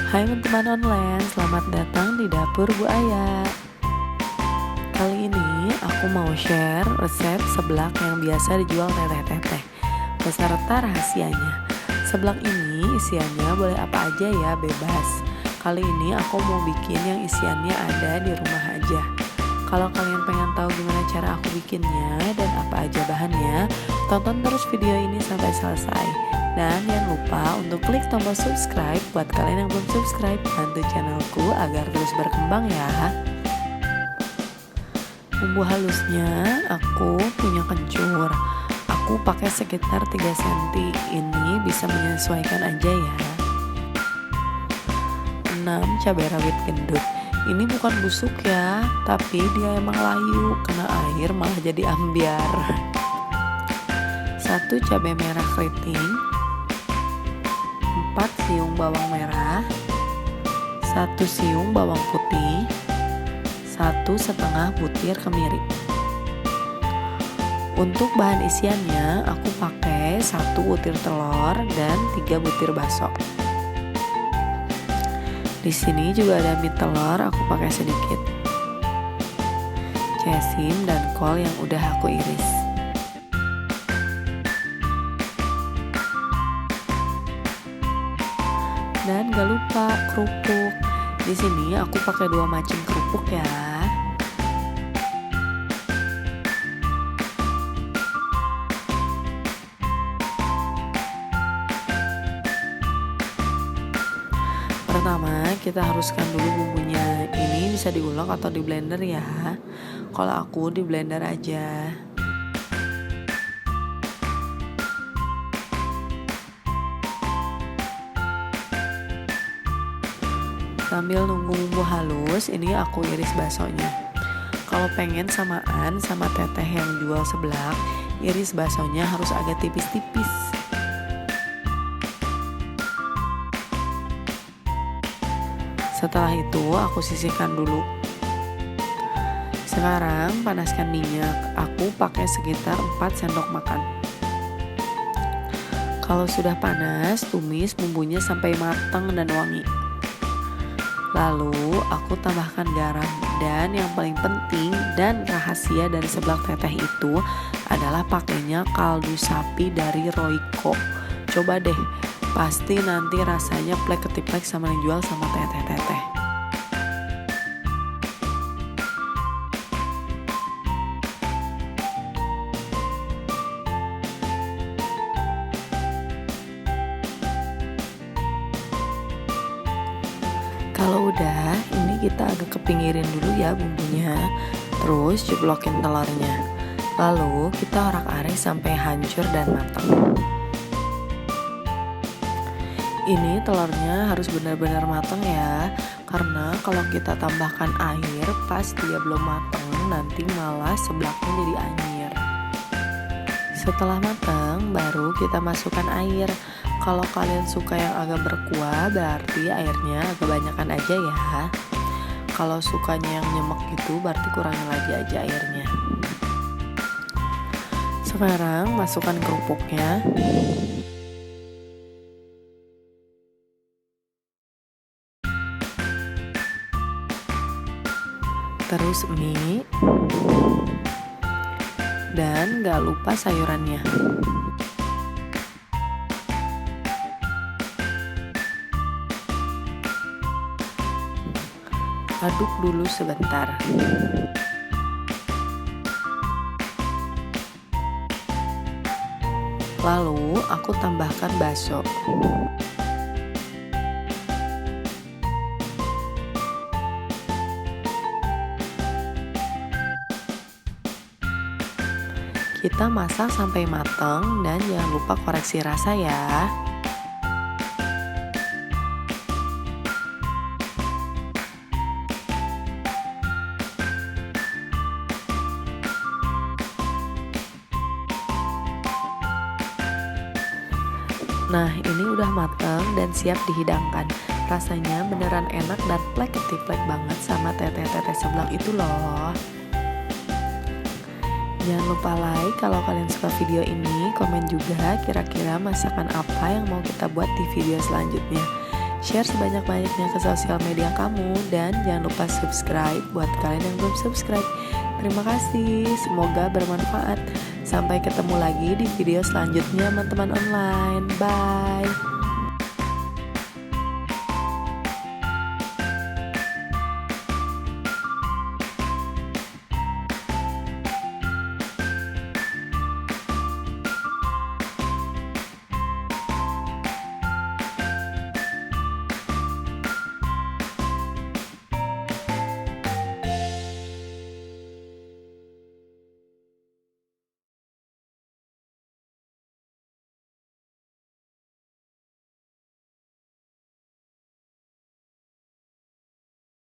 Hai teman-teman online, selamat datang di Dapur Bu Aya. Kali ini aku mau share resep seblak yang biasa dijual teteh-teteh beserta rahasianya. Seblak ini isiannya boleh apa aja ya, bebas. Kali ini aku mau bikin yang isiannya ada di rumah aja. Kalau kalian pengen tahu gimana cara aku bikinnya dan apa aja bahannya, tonton terus video ini sampai selesai. Dan jangan lupa untuk klik tombol subscribe buat kalian yang belum subscribe. Bantu channelku agar terus berkembang ya. Bumbu halusnya aku punya kencur. Aku pakai sekitar 3 cm. Ini bisa menyesuaikan aja ya. 6 cabai rawit gendut. Ini bukan busuk ya, tapi dia emang layu, kena air malah jadi ambiar. 1 cabai merah keriting, 4 siung bawang merah, 1 siung bawang putih, 1,5 butir kemiri. Untuk bahan isiannya aku pakai 1 butir telur dan 3 butir bakso. Di sini juga ada mie telur, aku pakai sedikit. Cesim dan kol yang udah aku iris. Dan gak lupa kerupuk. Di sini aku pakai 2 macam kerupuk ya. Pertama kita haluskan dulu bumbunya. Ini bisa diulek atau di blender ya. Kalau aku di blender aja. Sambil nunggu bumbu halus, ini aku iris baksonya. Kalau pengen samaan sama teteh yang jual seblak, iris baksonya harus agak tipis-tipis. Setelah itu aku sisihkan dulu. Sekarang panaskan minyak. Aku pakai sekitar 4 sendok makan. Kalau sudah panas, tumis bumbunya sampai matang dan wangi. Lalu aku tambahkan garam. Dan yang paling penting dan rahasia dari seblak teteh itu adalah pakainya kaldu sapi dari Royco. Coba deh, pasti nanti rasanya plek ketiplek sama yang jual sama teteh-teteh. Kalau udah, ini kita agak kepinggirin dulu ya bumbunya. Terus ceblokin telurnya. Lalu kita orak-arik sampai hancur dan matang. Ini telurnya harus benar-benar matang ya. Karena kalau kita tambahkan air pas dia belum matang, nanti malah seblaknya jadi anyir. Setelah matang, baru kita masukkan air. Kalau kalian suka yang agak berkuah, berarti airnya agak banyakan aja ya. Kalau sukanya yang nyemek gitu, berarti kurangin lagi aja airnya. Sekarang masukkan kerupuknya. Terus mie. Dan gak lupa sayurannya. Aduk dulu sebentar. Lalu aku tambahkan bakso. Kita masak sampai matang dan jangan lupa koreksi rasa ya. Nah, ini udah matang dan siap dihidangkan. Rasanya beneran enak dan plek ketiplek banget sama teteh-teteh seblak itu loh. Jangan lupa like kalau kalian suka video ini, komen juga kira-kira masakan apa yang mau kita buat di video selanjutnya. Share sebanyak-banyaknya ke sosial media kamu. Dan jangan lupa subscribe buat kalian yang belum subscribe. Terima kasih, semoga bermanfaat. Sampai ketemu lagi di video selanjutnya teman-teman online. Bye.